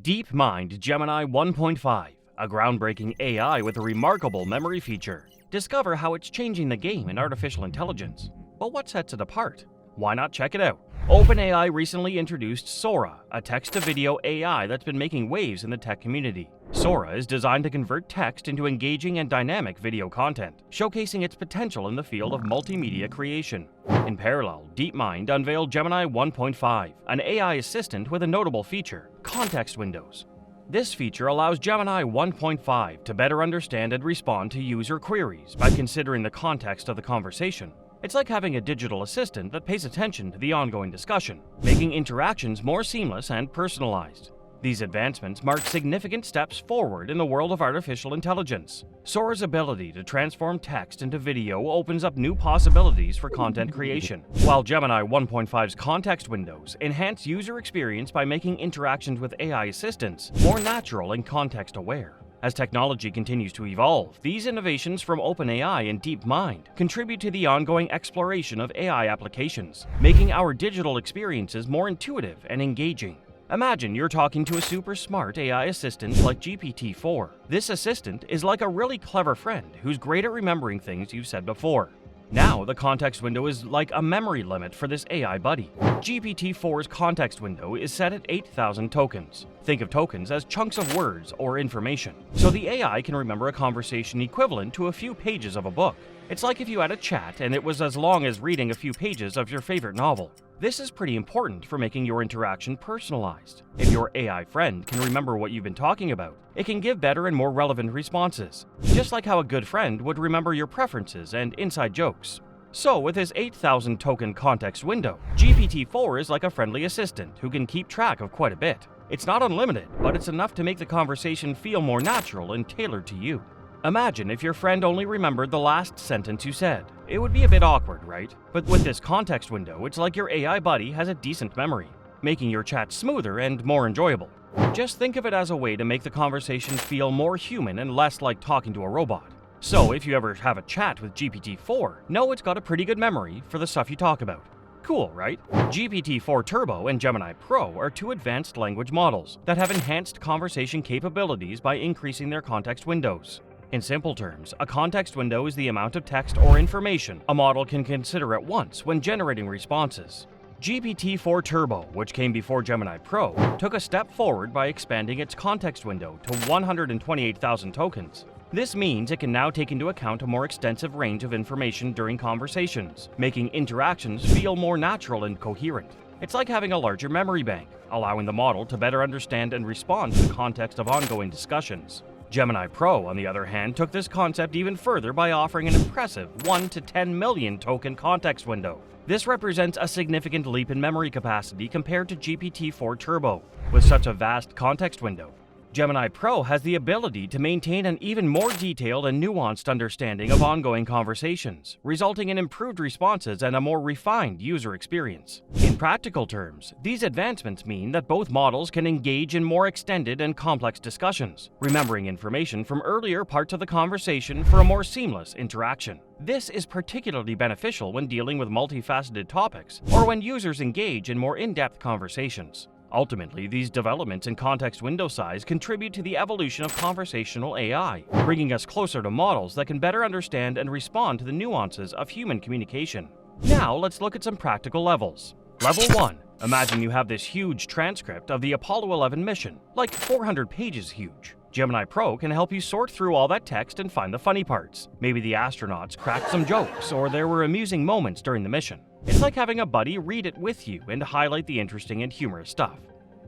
DeepMind Gemini 1.5, a groundbreaking AI with a remarkable memory feature. Discover how it's changing the game in artificial intelligence. But what sets it apart? Why not check it out? OpenAI recently introduced Sora, a text-to-video AI that's been making waves in the tech community. Sora is designed to convert text into engaging and dynamic video content, showcasing its potential in the field of multimedia creation. In parallel, DeepMind unveiled Gemini 1.5, an AI assistant with a notable feature: context windows. This feature allows Gemini 1.5 to better understand and respond to user queries by considering the context of the conversation. It's like having a digital assistant that pays attention to the ongoing discussion, making interactions more seamless and personalized. These advancements mark significant steps forward in the world of artificial intelligence. Sora's ability to transform text into video opens up new possibilities for content creation, while Gemini 1.5's context windows enhance user experience by making interactions with AI assistants more natural and context-aware. As technology continues to evolve, these innovations from OpenAI and DeepMind contribute to the ongoing exploration of AI applications, making our digital experiences more intuitive and engaging. Imagine you're talking to a super smart AI assistant like GPT-4. This assistant is like a really clever friend who's great at remembering things you've said before. Now, the context window is like a memory limit for this AI buddy. GPT-4's context window is set at 8,000 tokens. Think of tokens as chunks of words or information, so the AI can remember a conversation equivalent to a few pages of a book. It's like if you had a chat and it was as long as reading a few pages of your favorite novel. This is pretty important for making your interaction personalized. If your AI friend can remember what you've been talking about, it can give better and more relevant responses, just like how a good friend would remember your preferences and inside jokes. So, with his 8,000 token context window, GPT-4 is like a friendly assistant who can keep track of quite a bit. It's not unlimited, but it's enough to make the conversation feel more natural and tailored to you. Imagine if your friend only remembered the last sentence you said. It would be a bit awkward, right? But with this context window, it's like your AI buddy has a decent memory, making your chat smoother and more enjoyable. Just think of it as a way to make the conversation feel more human and less like talking to a robot. So if you ever have a chat with GPT-4, know it's got a pretty good memory for the stuff you talk about. Cool, right? GPT-4 Turbo and Gemini Pro are two advanced language models that have enhanced conversation capabilities by increasing their context windows. In simple terms, a context window is the amount of text or information a model can consider at once when generating responses. GPT-4 Turbo, which came before Gemini Pro, took a step forward by expanding its context window to 128,000 tokens. This means it can now take into account a more extensive range of information during conversations, making interactions feel more natural and coherent. It's like having a larger memory bank, allowing the model to better understand and respond to the context of ongoing discussions. Gemini Pro, on the other hand, took this concept even further by offering an impressive 1 to 10 million token context window. This represents a significant leap in memory capacity compared to GPT-4 Turbo. With such a vast context window, Gemini Pro has the ability to maintain an even more detailed and nuanced understanding of ongoing conversations, resulting in improved responses and a more refined user experience. In practical terms, these advancements mean that both models can engage in more extended and complex discussions, remembering information from earlier parts of the conversation for a more seamless interaction. This is particularly beneficial when dealing with multifaceted topics or when users engage in more in-depth conversations. Ultimately, these developments in context window size contribute to the evolution of conversational AI, bringing us closer to models that can better understand and respond to the nuances of human communication. Now, let's look at some practical levels. Level 1. Imagine you have this huge transcript of the Apollo 11 mission, like 400 pages huge. Gemini Pro can help you sort through all that text and find the funny parts. Maybe the astronauts cracked some jokes, or there were amusing moments during the mission. It's like having a buddy read it with you and highlight the interesting and humorous stuff.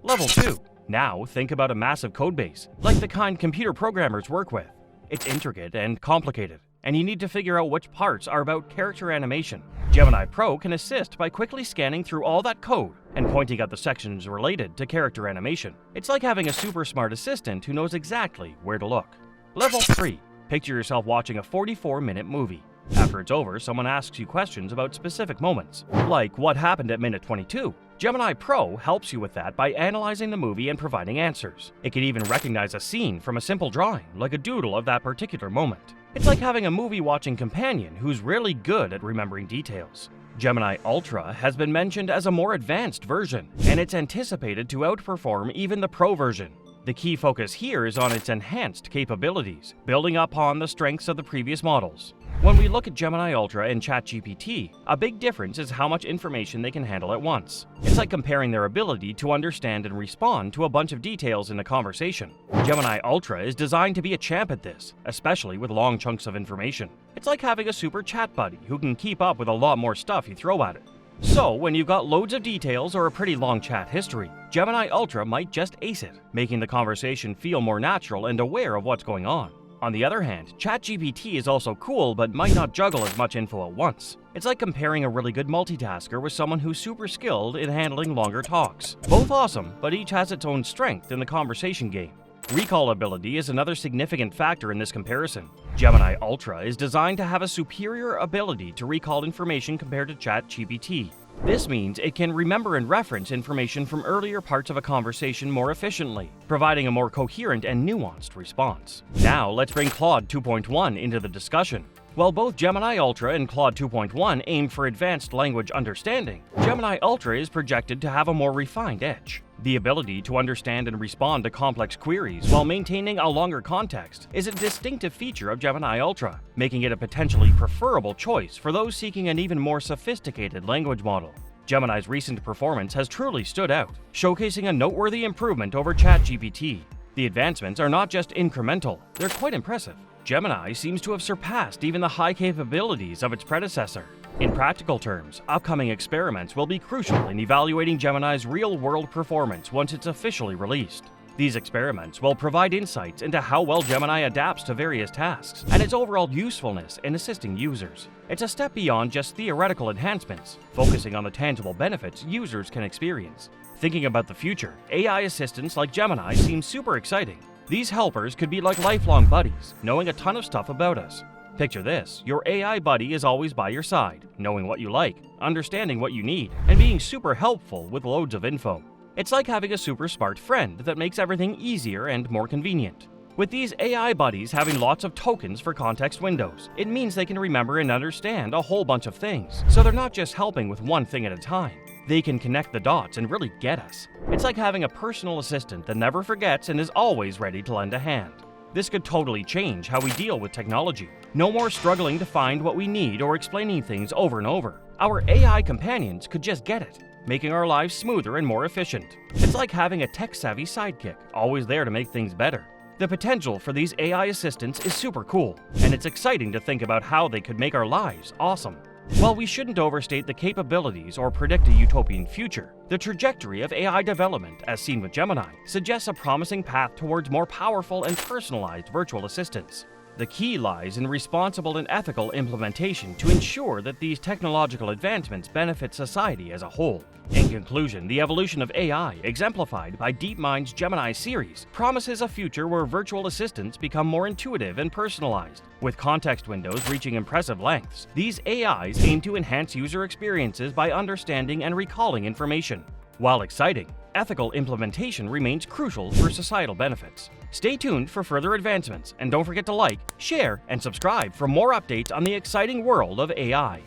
Level 2. Now think about a massive codebase, like the kind computer programmers work with. It's intricate and complicated, and you need to figure out which parts are about character animation. Gemini Pro can assist by quickly scanning through all that code and pointing out the sections related to character animation. It's like having a super smart assistant who knows exactly where to look. Level 3. Picture yourself watching a 44-minute movie. After it's over, someone asks you questions about specific moments, like what happened at minute 22. Gemini Pro helps you with that by analyzing the movie and providing answers. It can even recognize a scene from a simple drawing, like a doodle of that particular moment. It's like having a movie-watching companion who's really good at remembering details. Gemini Ultra has been mentioned as a more advanced version, and it's anticipated to outperform even the Pro version. The key focus here is on its enhanced capabilities, building upon the strengths of the previous models. When we look at Gemini Ultra and ChatGPT, a big difference is how much information they can handle at once. It's like comparing their ability to understand and respond to a bunch of details in a conversation. Gemini Ultra is designed to be a champ at this, especially with long chunks of information. It's like having a super chat buddy who can keep up with a lot more stuff you throw at it. So, when you've got loads of details or a pretty long chat history, Gemini Ultra might just ace it, making the conversation feel more natural and aware of what's going on. On the other hand, ChatGPT is also cool but might not juggle as much info at once. It's like comparing a really good multitasker with someone who's super skilled in handling longer talks. Both awesome, but each has its own strength in the conversation game. Recall ability is another significant factor in this comparison. Gemini Ultra is designed to have a superior ability to recall information compared to ChatGPT. This means it can remember and reference information from earlier parts of a conversation more efficiently, providing a more coherent and nuanced response. Now, let's bring Claude 2.1 into the discussion. While both Gemini Ultra and Claude 2.1 aim for advanced language understanding, Gemini Ultra is projected to have a more refined edge. The ability to understand and respond to complex queries while maintaining a longer context is a distinctive feature of Gemini Ultra, making it a potentially preferable choice for those seeking an even more sophisticated language model. Gemini's recent performance has truly stood out, showcasing a noteworthy improvement over ChatGPT. The advancements are not just incremental, they're quite impressive. Gemini seems to have surpassed even the high capabilities of its predecessor. In practical terms, upcoming experiments will be crucial in evaluating Gemini's real-world performance once it's officially released. These experiments will provide insights into how well Gemini adapts to various tasks and its overall usefulness in assisting users. It's a step beyond just theoretical enhancements, focusing on the tangible benefits users can experience. Thinking about the future, AI assistants like Gemini seem super exciting. These helpers could be like lifelong buddies, knowing a ton of stuff about us. Picture this, your AI buddy is always by your side, knowing what you like, understanding what you need, and being super helpful with loads of info. It's like having a super smart friend that makes everything easier and more convenient. With these AI buddies having lots of tokens for context windows, it means they can remember and understand a whole bunch of things, so they're not just helping with one thing at a time. They can connect the dots and really get us. It's like having a personal assistant that never forgets and is always ready to lend a hand. This could totally change how we deal with technology. No more struggling to find what we need or explaining things over and over. Our AI companions could just get it, making our lives smoother and more efficient. It's like having a tech-savvy sidekick, always there to make things better. The potential for these AI assistants is super cool, and it's exciting to think about how they could make our lives awesome. While we shouldn't overstate the capabilities or predict a utopian future, the trajectory of AI development, as seen with Gemini, suggests a promising path towards more powerful and personalized virtual assistants. The key lies in responsible and ethical implementation to ensure that these technological advancements benefit society as a whole. In conclusion, the evolution of AI, exemplified by DeepMind's Gemini series, promises a future where virtual assistants become more intuitive and personalized. With context windows reaching impressive lengths, these AIs aim to enhance user experiences by understanding and recalling information. While exciting, ethical implementation remains crucial for societal benefits. Stay tuned for further advancements, and don't forget to like, share, and subscribe for more updates on the exciting world of AI.